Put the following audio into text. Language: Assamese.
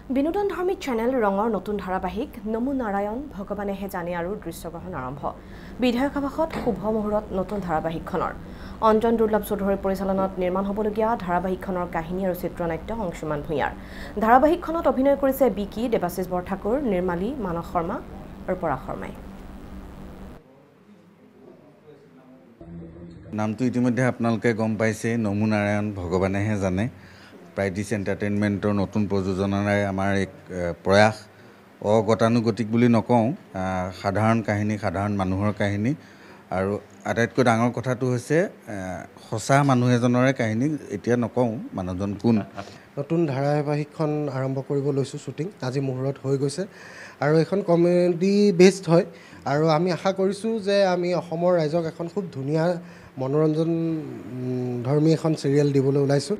বিনোদনধৰ্মী চেনেল ৰঙৰ নতুন ধাৰাবাহিক নমো নাৰায়ণ ভগৱানেহে জানে আৰু দৃশ্যগ্ৰহণ আৰম্ভ বিধায়ক আৱাসত শুভ মুহূৰ্তত নতুন ধাৰাবাহিকখনৰ অঞ্জন দুৰ্লভ চৌধুৰীৰ পৰিচালনাত নিৰ্মাণ হ'বলগীয়া ধাৰাবাহিকখনৰ কাহিনী আৰু চিত্ৰনাট্য অংশুমান ভূঞাৰ ধাৰাবাহিকখনত অভিনয় কৰিছে বিকি দেৱাশিষ বৰঠাকুৰ নিৰ্মালী মানস শৰ্মা আৰু পৰাগ শৰ্মাই নামটো ইতিমধ্যে আপোনালোকে গম পাইছে নমো নাৰায়ণ ভগৱানেহে জানে প্ৰাইডিছ এণ্টাৰটেইনমেণ্টৰ নতুন প্ৰযোজনাৰে আমাৰ এক প্ৰয়াস অগতানুগতিক বুলি নকওঁ সাধাৰণ কাহিনী সাধাৰণ মানুহৰ কাহিনী আৰু আটাইতকৈ ডাঙৰ কথাটো হৈছে সঁচা মানুহ এজনৰে কাহিনী এতিয়া নকওঁ মানুহজন কোন নতুন ধাৰাবাহিকখন আৰম্ভ কৰিব লৈছোঁ শ্বুটিং আজি মুহূৰ্ত হৈ গৈছে আৰু এখন কমেডি বেছড হয় আৰু আমি আশা কৰিছোঁ যে আমি অসমৰ ৰাইজক এখন খুব ধুনীয়া মনোৰঞ্জন ধৰ্মী এখন চিৰিয়েল দিবলৈ ওলাইছোঁ